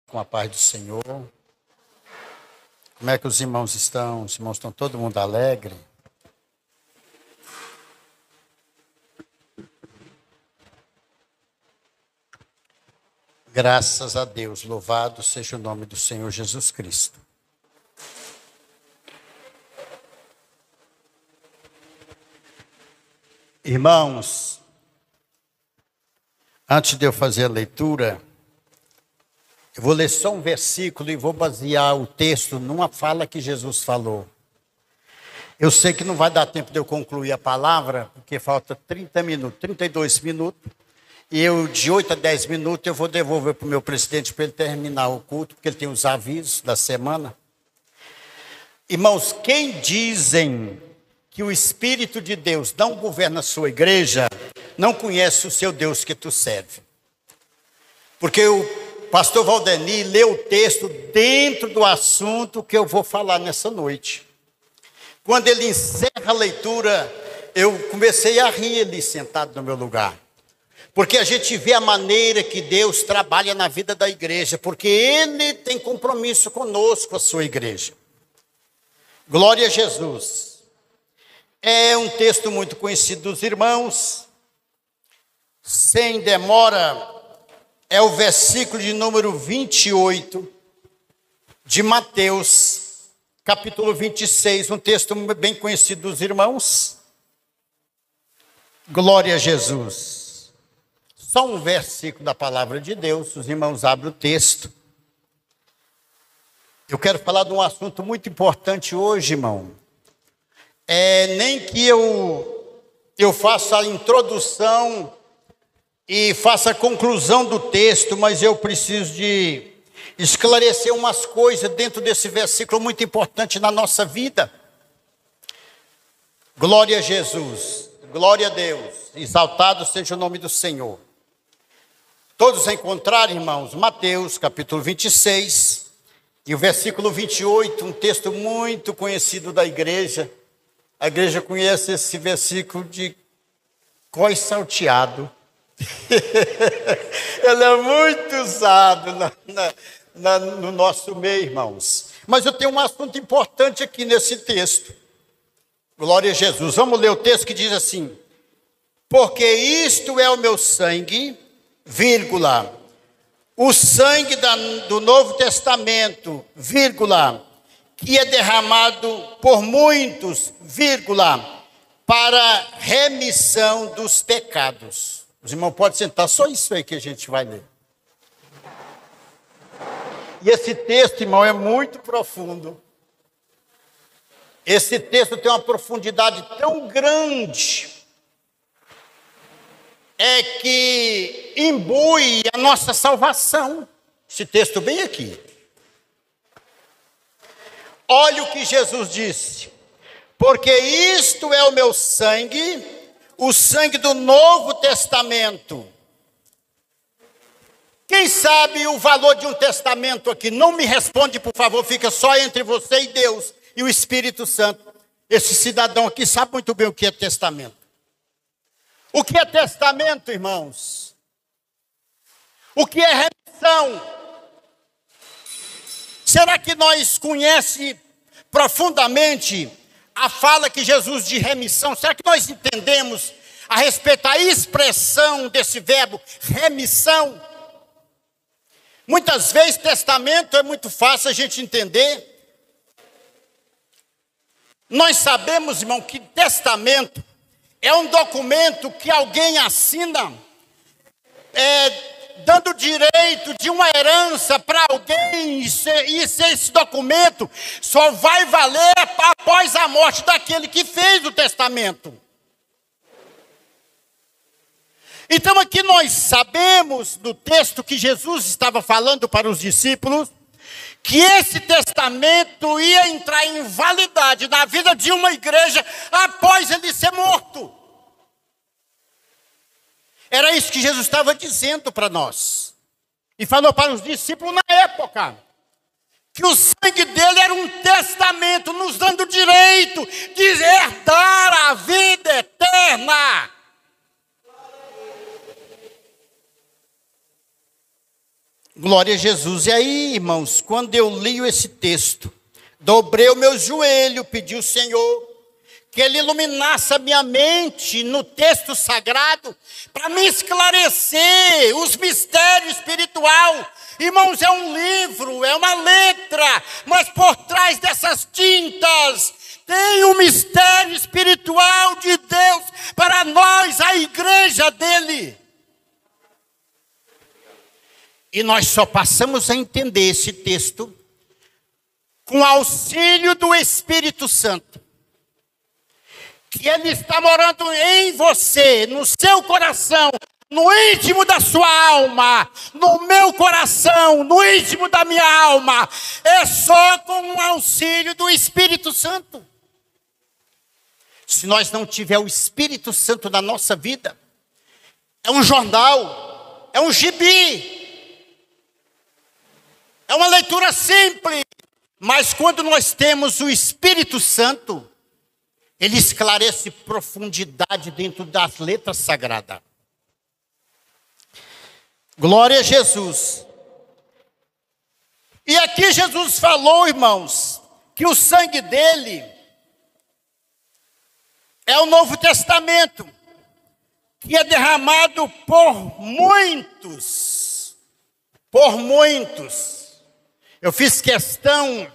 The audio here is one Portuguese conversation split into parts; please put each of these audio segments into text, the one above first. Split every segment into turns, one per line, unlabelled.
Com a paz do Senhor. Como é que os irmãos estão? Os irmãos estão todo mundo alegre? Graças a Deus, louvado seja o nome do Senhor Jesus Cristo. Irmãos, antes de eu fazer a leitura, eu vou ler só um versículo e vou basear o texto numa fala que Jesus falou. Eu sei que não vai dar tempo de eu concluir a palavra, porque falta 30 minutos, 32 minutos. E eu, de 8 a 10 minutos, eu vou devolver para o meu presidente para ele terminar o culto, porque ele tem os avisos da semana. Irmãos, quem dizem que o Espírito de Deus não governa a sua igreja, não conhece o seu Deus que tu serve. Porque o pastor Valdeni leu o texto dentro do assunto que eu vou falar nessa noite. Quando ele encerra a leitura, eu comecei a rir ali sentado no meu lugar. Porque a gente vê a maneira que Deus trabalha na vida da igreja, porque Ele tem compromisso conosco, a sua igreja. Glória a Jesus. É um texto muito conhecido dos irmãos. Sem demora, é o versículo de número 28 de Mateus, capítulo 26, um texto bem conhecido dos irmãos. Glória a Jesus. Só um versículo da palavra de Deus, os irmãos abrem o texto. Eu quero falar de um assunto muito importante hoje, irmão. Nem que eu faça a introdução e faça a conclusão do texto, mas eu preciso de esclarecer umas coisas dentro desse versículo muito importante na nossa vida. Glória a Jesus, glória a Deus, exaltado seja o nome do Senhor. Todos encontraram, irmãos, Mateus capítulo 26 e o versículo 28, um texto muito conhecido da igreja. A igreja conhece esse versículo de cós salteado. Ele é muito usado no nosso meio, irmãos. Mas eu tenho um assunto importante aqui nesse texto. Glória a Jesus. Vamos ler o texto que diz assim: porque isto é o meu sangue, vírgula, o sangue do Novo Testamento, vírgula, que é derramado por muitos, vírgula, para remissão dos pecados. Os irmãos podem sentar, só isso aí que a gente vai ler. E esse texto, irmão, é muito profundo. Esse texto tem uma profundidade tão grande, que imbui a nossa salvação. Esse texto bem aqui. Olha o que Jesus disse: porque isto é o meu sangue, o sangue do Novo Testamento. Quem sabe o valor de um testamento aqui? Não me responde, por favor, fica só entre você e Deus e o Espírito Santo. Esse cidadão aqui sabe muito bem o que é testamento. O que é testamento, irmãos? O que é remissão? Será que nós conhecemos profundamente a fala que Jesus de remissão? Será que nós entendemos a respeito da expressão desse verbo, remissão? Muitas vezes testamento é muito fácil a gente entender. Nós sabemos, irmão, que testamento é um documento que alguém assina, dando direito de uma herança para alguém, e esse documento só vai valer após a morte daquele que fez o testamento. Então aqui nós sabemos, no texto que Jesus estava falando para os discípulos, que esse testamento ia entrar em validade na vida de uma igreja após ele ser morto. Era isso que Jesus estava dizendo para nós. E falou para os discípulos na época. Que o sangue dele era um testamento, nos dando direito de herdar a vida eterna. Glória a Jesus. E aí, irmãos, quando eu li esse texto, dobrei o meu joelho, pedi ao Senhor que Ele iluminasse a minha mente no texto sagrado, para me esclarecer os mistérios espirituais. Irmãos, é um livro, é uma letra, mas por trás dessas tintas tem um mistério espiritual de Deus para nós, a igreja dele. E nós só passamos a entender esse texto com auxílio do Espírito Santo, que Ele está morando em você, no seu coração, no íntimo da sua alma, no meu coração, no íntimo da minha alma. É só com o auxílio do Espírito Santo. Se nós não tiver o Espírito Santo na nossa vida, é um jornal, é um gibi, é uma leitura simples. Mas quando nós temos o Espírito Santo, Ele esclarece profundidade dentro das letras sagradas. Glória a Jesus. E aqui Jesus falou, irmãos, que o sangue dele é o Novo Testamento, que é derramado por muitos. Por muitos. Eu fiz questão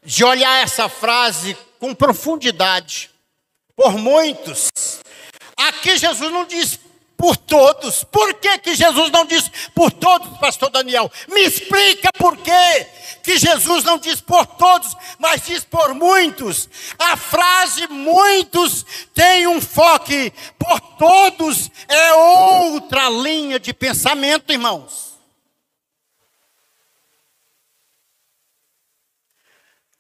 de olhar essa frase com profundidade. Por muitos. Aqui Jesus não diz por todos. Por que Jesus não diz por todos, pastor Daniel? Me explica por que Jesus não diz por todos, mas diz por muitos. A frase muitos tem um foco. Por todos é outra linha de pensamento, irmãos.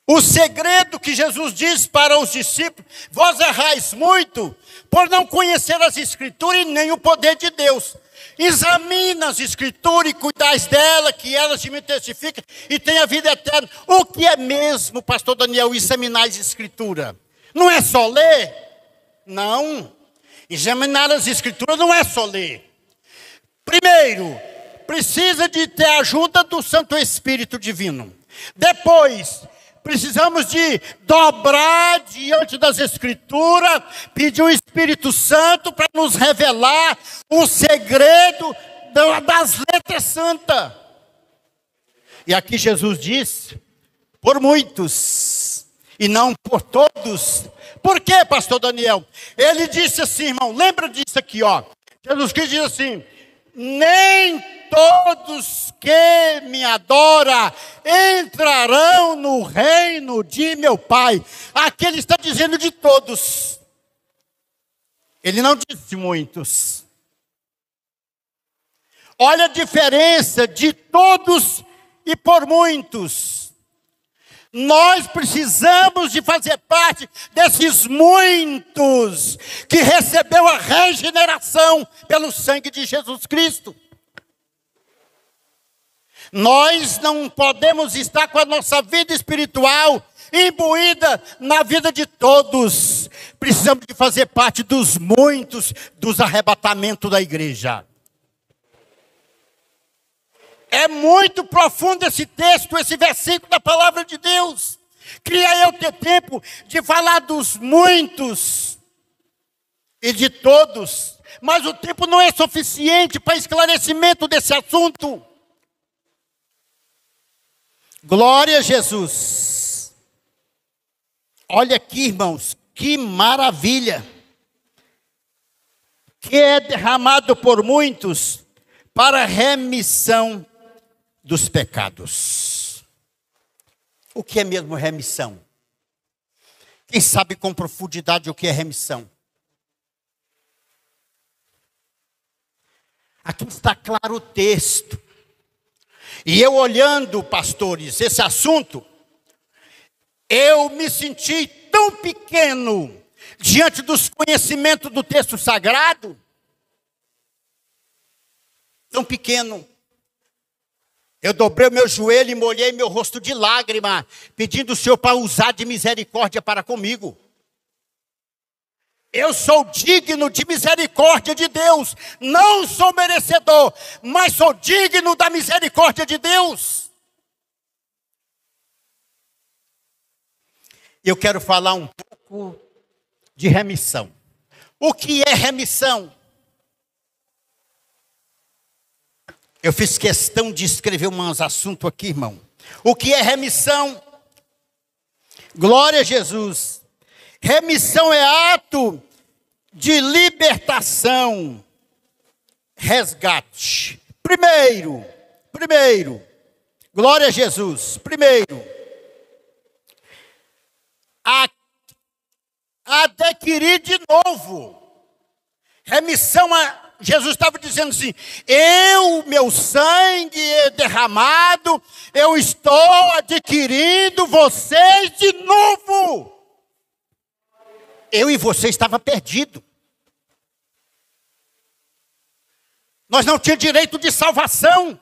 O segredo que Jesus diz para os discípulos: vós errais muito por não conhecer as Escrituras e nem o poder de Deus. Examina as Escrituras e cuidais dela, que elas te testificam e tem a vida eterna. O que é mesmo, pastor Daniel, examinar as Escrituras? Não é só ler? Não. Examinar as Escrituras não é só ler. Primeiro, precisa de ter a ajuda do Santo Espírito Divino. Depois, precisamos de dobrar diante das Escrituras, pedir o Espírito Santo para nos revelar o segredo das letras santas. E aqui Jesus diz, por muitos, e não por todos. Por quê, pastor Daniel? Ele disse assim, irmão, lembra disso aqui, ó. Jesus Cristo diz assim: nem todos que me adoram entrarão no reino de meu Pai. Aqui ele está dizendo de todos. Ele não disse muitos. Olha a diferença de todos e por muitos. Nós precisamos de fazer parte desses muitos que recebeu a regeneração pelo sangue de Jesus Cristo. Nós não podemos estar com a nossa vida espiritual imbuída na vida de todos. Precisamos de fazer parte dos muitos dos arrebatamentos da igreja. É muito profundo esse texto, esse versículo da palavra de Deus. Queria eu ter tempo de falar dos muitos e de todos, mas o tempo não é suficiente para esclarecimento desse assunto. Glória a Jesus. Olha aqui, irmãos, que maravilha. Que é derramado por muitos para remissão dos pecados. O que é mesmo remissão? Quem sabe com profundidade o que é remissão? Aqui está claro o texto. E eu olhando, pastores, esse assunto, eu me senti tão pequeno diante dos conhecimentos do texto sagrado. Tão pequeno. Eu dobrei o meu joelho e molhei meu rosto de lágrima, pedindo ao Senhor para usar de misericórdia para comigo. Eu sou digno de misericórdia de Deus. Não sou merecedor, mas sou digno da misericórdia de Deus. Eu quero falar um pouco de remissão. O que é remissão? Eu fiz questão de escrever uns assuntos aqui, irmão. O que é remissão? Glória a Jesus. Remissão é ato de libertação, resgate. Primeiro, glória a Jesus. Primeiro, adquirir de novo. Remissão, Jesus estava dizendo assim: meu sangue é derramado, eu estou adquirindo vocês de novo. Eu e você estava perdido. Nós não tínhamos direito de salvação.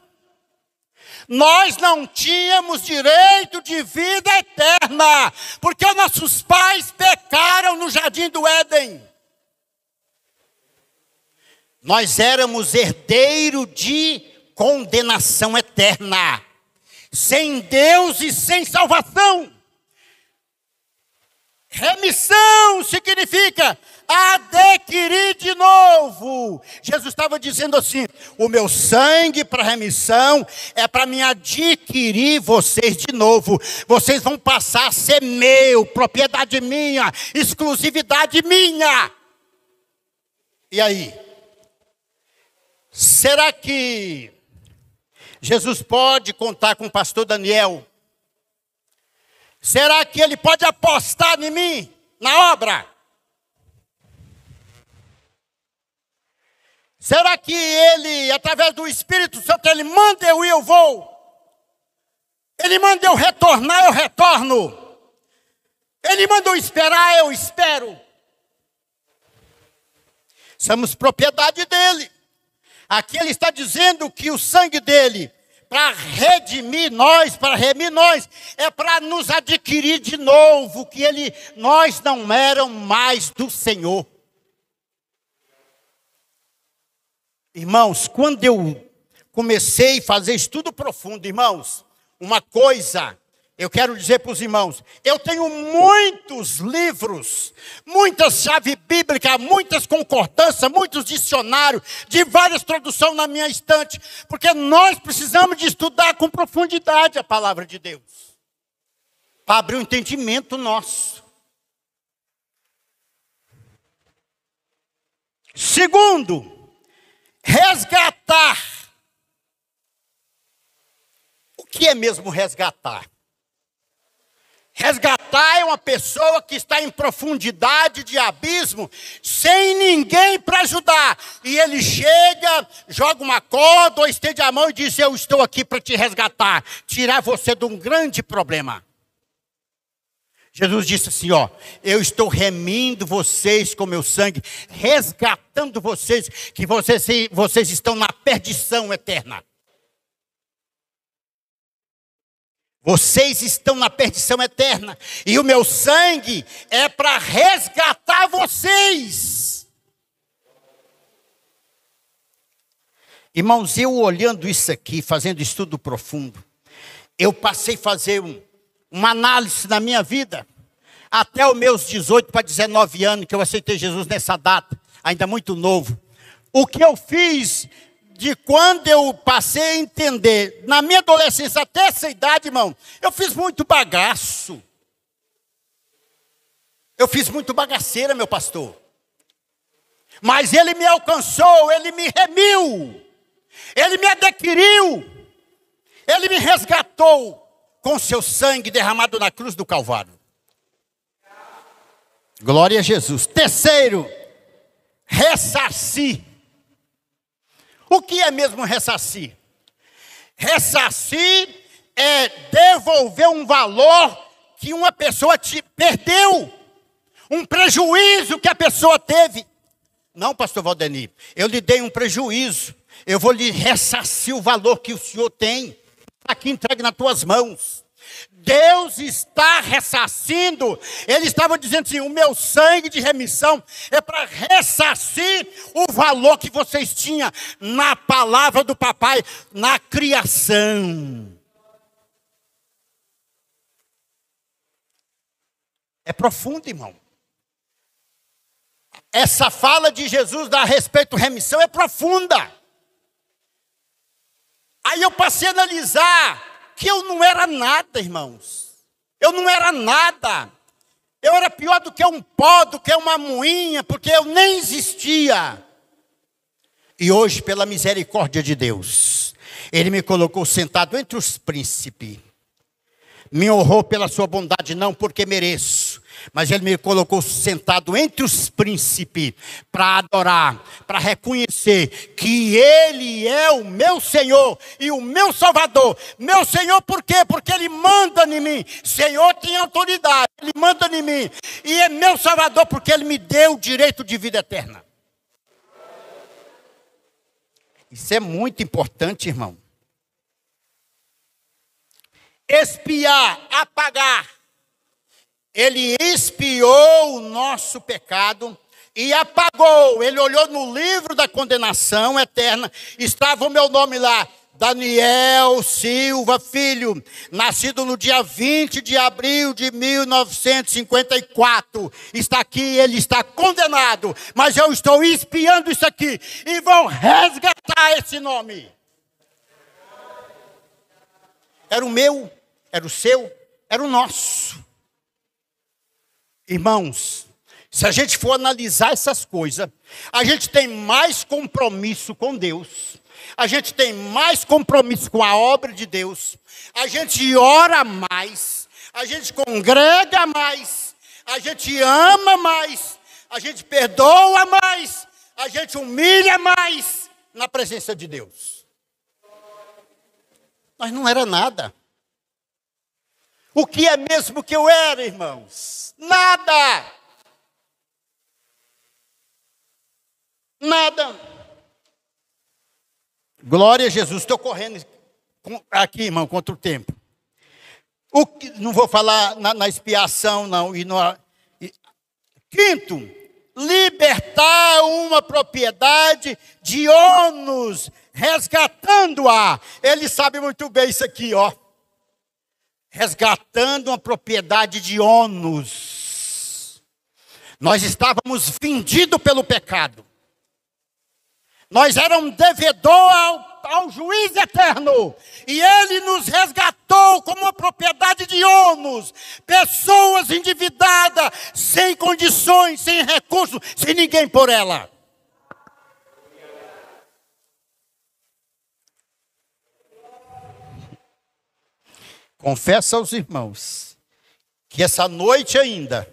Nós não tínhamos direito de vida eterna, porque nossos pais pecaram no jardim do Éden. Nós éramos herdeiros de condenação eterna, sem Deus e sem salvação. Remissão significa adquirir de novo. Jesus estava dizendo assim: o meu sangue para remissão é para me adquirir vocês de novo. Vocês vão passar a ser meu, propriedade minha, exclusividade minha. E aí? Será que Jesus pode contar com o pastor Daniel? Será que ele pode apostar em mim, na obra? Será que ele, através do Espírito Santo, ele manda eu ir, eu vou? Ele manda eu retornar, eu retorno? Ele manda eu esperar, eu espero? Somos propriedade dele. Aqui ele está dizendo que o sangue dele, para redimir nós, para remir nós, é para nos adquirir de novo, que nós não éramos mais do Senhor. Irmãos, quando eu comecei a fazer estudo profundo, irmãos, uma coisa eu quero dizer para os irmãos: eu tenho muitos livros, muitas chaves bíblicas, muitas concordâncias, muitos dicionários, de várias traduções na minha estante, porque nós precisamos de estudar com profundidade a palavra de Deus, para abrir o entendimento nosso. Segundo, resgatar. O que é mesmo resgatar? Resgatar é uma pessoa que está em profundidade de abismo, sem ninguém para ajudar. E ele chega, joga uma corda ou estende a mão e diz: eu estou aqui para te resgatar, tirar você de um grande problema. Jesus disse assim, eu estou remindo vocês com meu sangue, resgatando vocês, que vocês estão na perdição eterna. Vocês estão na perdição eterna. E o meu sangue é para resgatar vocês. Irmãos, eu olhando isso aqui, fazendo estudo profundo, eu passei a fazer uma análise na minha vida. Até os meus 18 para 19 anos, que eu aceitei Jesus nessa data, ainda muito novo. O que eu fiz de quando eu passei a entender, na minha adolescência até essa idade, irmão, eu fiz muito bagaço. Eu fiz muito bagaceira, meu pastor. Mas ele me alcançou, ele me remiu, ele me adquiriu, ele me resgatou com seu sangue derramado na cruz do Calvário. Glória a Jesus. Terceiro, ressarcir. O que é mesmo ressarcir? Ressarcir é devolver um valor que uma pessoa te perdeu, um prejuízo que a pessoa teve. Não, pastor Valdeni, eu lhe dei um prejuízo, eu vou lhe ressarcir o valor que o senhor tem, aqui entregue nas tuas mãos. Deus está ressarcindo. Ele estava dizendo assim: o meu sangue de remissão é para ressarcir o valor que vocês tinham na palavra do papai, na criação. É profundo, irmão. Essa fala de Jesus a respeito da remissão é profunda. Aí eu passei a analisar que eu não era nada, irmãos. Eu não era nada. Eu era pior do que um pó, do que uma moinha, porque eu nem existia. E hoje, pela misericórdia de Deus, Ele me colocou sentado entre os príncipes. Me honrou pela sua bondade, não porque mereço, mas Ele me colocou sentado entre os príncipes para adorar, para reconhecer que Ele é o meu Senhor e o meu Salvador. Meu Senhor por quê? Porque Ele manda em mim. Senhor tem autoridade, Ele manda em mim. E é meu Salvador porque Ele me deu o direito de vida eterna. Isso é muito importante, irmão. Expiar, apagar. Ele expiou o nosso pecado e apagou. Ele olhou no livro da condenação eterna. Estava o meu nome lá. Daniel Silva Filho, nascido no dia 20 de abril de 1954. Está aqui, ele está condenado. Mas eu estou expiando isso aqui e vou resgatar esse nome. Era o meu, era o seu, era o nosso. Irmãos, se a gente for analisar essas coisas, a gente tem mais compromisso com Deus, a gente tem mais compromisso com a obra de Deus, a gente ora mais, a gente congrega mais, a gente ama mais, a gente perdoa mais, a gente humilha mais na presença de Deus. Mas não era nada. O que é mesmo que eu era, irmãos? Nada. Nada. Glória a Jesus. Estou correndo aqui, irmão, contra o tempo. Não vou falar na expiação, não. Quinto, libertar uma propriedade de ônus, resgatando-a. Ele sabe muito bem isso aqui, ó. Resgatando uma propriedade de ônus. Nós estávamos vendidos pelo pecado. Nós éramos devedor ao juiz eterno. E Ele nos resgatou como uma propriedade de ônus. Pessoas endividadas, sem condições, sem recursos, sem ninguém por ela. Confesso aos irmãos que essa noite ainda,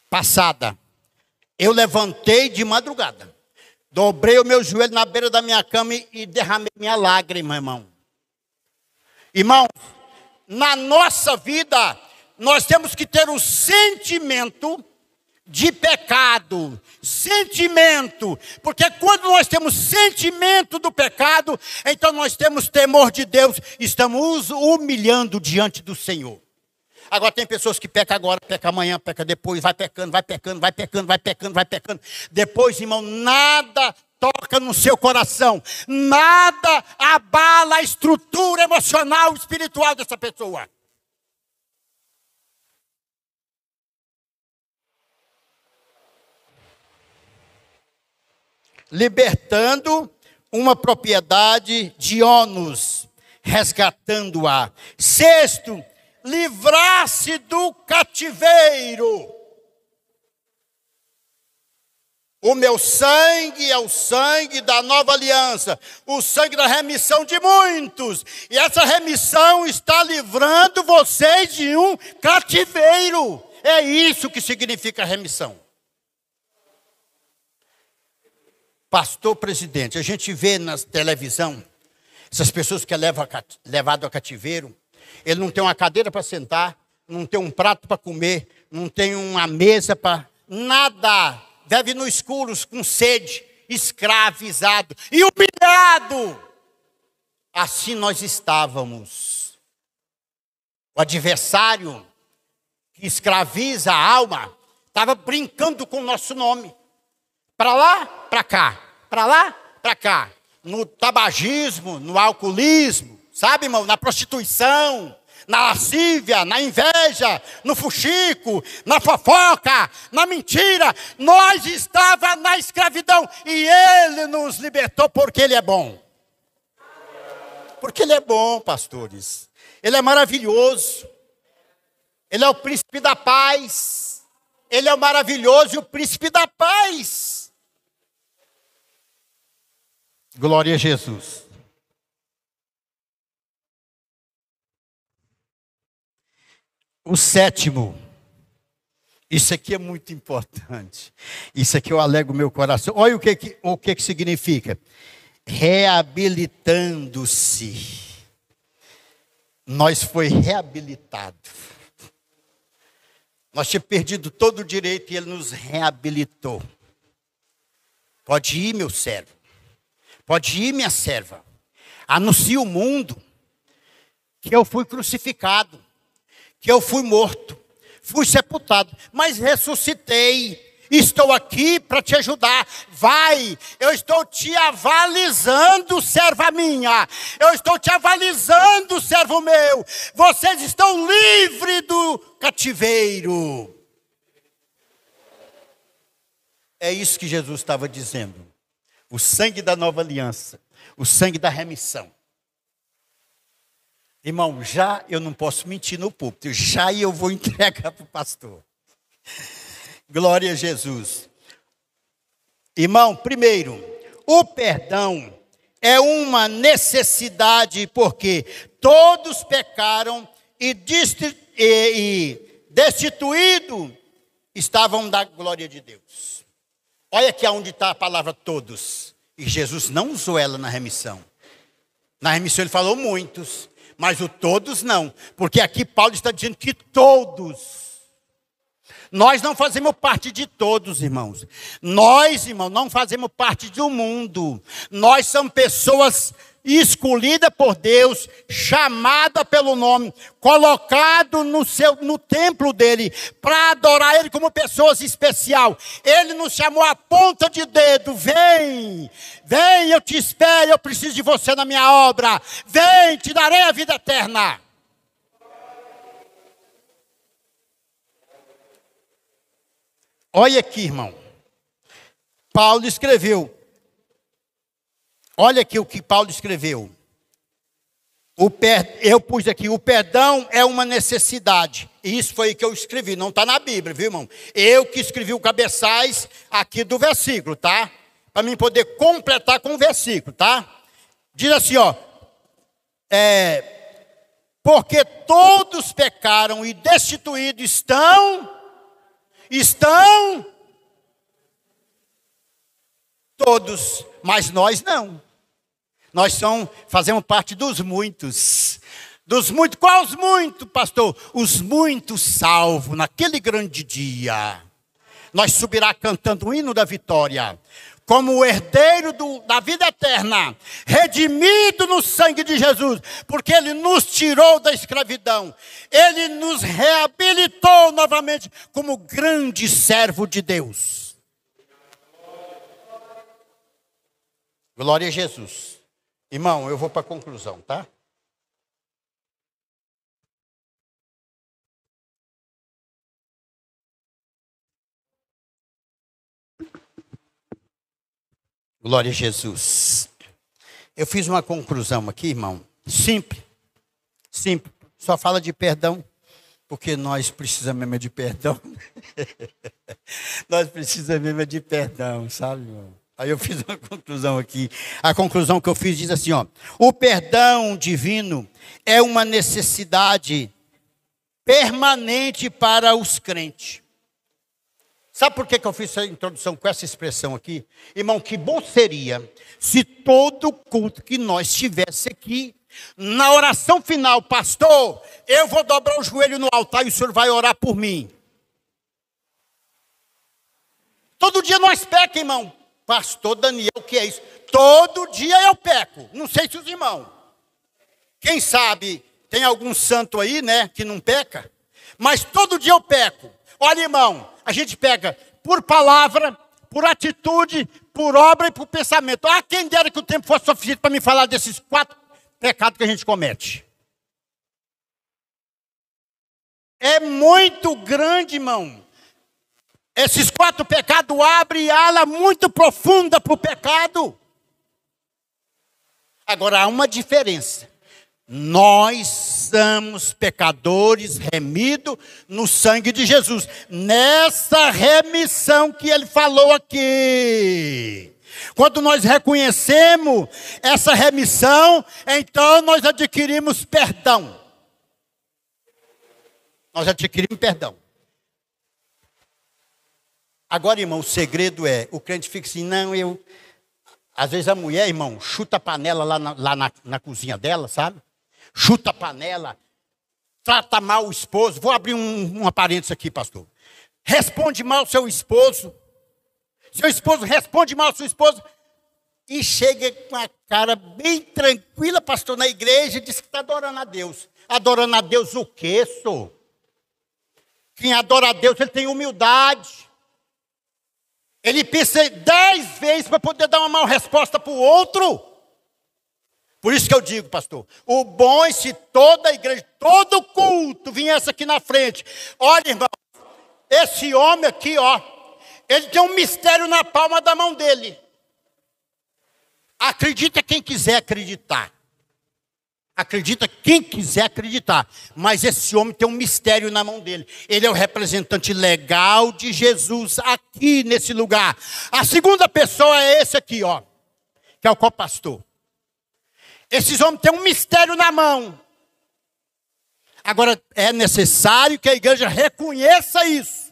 passada, eu levantei de madrugada, dobrei o meu joelho na beira da minha cama e derramei minha lágrima, irmão. Irmãos, na nossa vida, nós temos que ter um sentimento de pecado, sentimento, porque quando nós temos sentimento do pecado, então nós temos temor de Deus, estamos humilhando diante do Senhor. Agora tem pessoas que pecam agora, pecam amanhã, pecam depois, vai pecando, vai pecando, vai pecando, vai pecando, vai pecando. Depois, irmão, nada toca no seu coração, nada abala a estrutura emocional, espiritual dessa pessoa. Libertando uma propriedade de ônus, resgatando-a. Sexto, livrar-se do cativeiro. O meu sangue é o sangue da nova aliança, o sangue da remissão de muitos. E essa remissão está livrando vocês de um cativeiro. É isso que significa remissão. Pastor presidente, a gente vê na televisão essas pessoas que é levado a cativeiro. Ele não tem uma cadeira para sentar, não tem um prato para comer, não tem uma mesa para nada. Deve ir no escuro com sede, escravizado e humilhado. Assim nós estávamos. O adversário que escraviza a alma estava brincando com o nosso nome. Para lá, para cá. Para lá, para cá. No tabagismo, no alcoolismo, sabe, irmão? Na prostituição, na lascívia, na inveja, no fuxico, na fofoca, na mentira. Nós estávamos na escravidão e Ele nos libertou porque Ele é bom. Porque Ele é bom, pastores. Ele é maravilhoso. Ele é o príncipe da paz. Ele é o maravilhoso e o príncipe da paz. Glória a Jesus. O sétimo. Isso aqui é muito importante. Isso aqui eu alego meu coração. Olha o que significa. Reabilitando-se. Nós foi reabilitado. Nós tínhamos perdido todo o direito e Ele nos reabilitou. Pode ir, meu servo. Pode ir, minha serva. Anuncie o mundo que eu fui crucificado, que eu fui morto, fui sepultado, mas ressuscitei. Estou aqui para te ajudar. Vai, eu estou te avalizando, serva minha. Eu estou te avalizando, servo meu. Vocês estão livres do cativeiro. É isso que Jesus estava dizendo. O sangue da nova aliança, o sangue da remissão. Irmão, já eu não posso mentir no púlpito, já eu vou entregar para o pastor. Glória a Jesus. Irmão, primeiro, o perdão é uma necessidade porque todos pecaram e destituídos estavam da glória de Deus. Olha aqui onde está a palavra todos. E Jesus não usou ela na remissão. Na remissão ele falou muitos, mas o todos não. Porque aqui Paulo está dizendo que todos. Nós não fazemos parte de todos, irmãos. Nós, irmãos, não fazemos parte do mundo. Nós somos pessoas escolhidas por Deus, chamadas pelo nome, colocado no templo dele, para adorar ele como pessoas especial. Ele nos chamou a ponta de dedo. Vem, vem, eu te espero, eu preciso de você na minha obra. Vem, te darei a vida eterna. Olha aqui, irmão. Paulo escreveu. Olha aqui o que Paulo escreveu. Eu pus aqui, o perdão é uma necessidade. E isso foi o que eu escrevi, não está na Bíblia, viu, irmão? Eu que escrevi o cabeçais aqui do versículo, tá? Para mim poder completar com o versículo, tá? Diz assim, ó. Porque todos pecaram e destituídos estão todos, mas nós não. Nós fazemos parte dos muitos. Dos muitos, qual os muitos, pastor? Os muitos salvos naquele grande dia. Nós subirá cantando o hino da vitória, como o herdeiro da vida eterna, redimido no sangue de Jesus, porque Ele nos tirou da escravidão, Ele nos reabilitou novamente como grande servo de Deus. Glória a Jesus. Irmão, eu vou para a conclusão, tá? Glória a Jesus. Eu fiz uma conclusão aqui, irmão. Simples. Simples. Só fala de perdão. Porque nós precisamos mesmo de perdão. Nós precisamos mesmo de perdão, sabe, irmão? Aí eu fiz uma conclusão aqui. A conclusão que eu fiz diz assim, ó. O perdão divino é uma necessidade permanente para os crentes. Sabe por que eu fiz essa introdução com essa expressão aqui? Irmão, que bom seria se todo culto que nós tivesse aqui, na oração final, pastor, eu vou dobrar o joelho no altar e o senhor vai orar por mim. Todo dia nós pecamos, irmão. Pastor Daniel, o que é isso? Todo dia eu peco. Não sei se os irmãos. Quem sabe Tem algum santo aí, né, que não peca? Mas todo dia eu peco. Olha, irmão, a gente peca por palavra, por atitude, por obra e por pensamento. Ah, quem dera que o tempo fosse suficiente para me falar desses 4 pecados que a gente comete. É muito grande, irmão. Esses 4 pecados abrem ala muito profunda para o pecado. Agora, há uma diferença. Nós somos pecadores remidos no sangue de Jesus. Nessa remissão que ele falou aqui. Quando nós reconhecemos essa remissão, então nós adquirimos perdão. Nós adquirimos perdão. Agora, irmão, o segredo é, o crente fica assim, não, às vezes a mulher, irmão, chuta a panela lá na cozinha dela, sabe? Chuta a panela, trata mal o esposo. Vou abrir uma parênteses aqui, pastor. Responde mal seu esposo. Seu esposo responde mal sua esposa. E chega com a cara bem tranquila, pastor, na igreja, e diz que está adorando a Deus. Adorando a Deus o quê, senhor? Quem adora a Deus, ele tem humildade. Ele pensa 10 vezes para poder dar uma mal resposta para o outro. Por isso que eu digo, pastor, o bom é se toda a igreja, todo culto viesse aqui na frente. Olha, irmão, esse homem aqui, ó, ele tem um mistério na palma da mão dele. Acredita quem quiser acreditar. Acredita quem quiser acreditar. Mas esse homem tem um mistério na mão dele. Ele é o representante legal de Jesus aqui nesse lugar. A segunda pessoa é esse aqui, ó, que é o copastor. Esses homens têm um mistério na mão. Agora, é necessário que a igreja reconheça isso.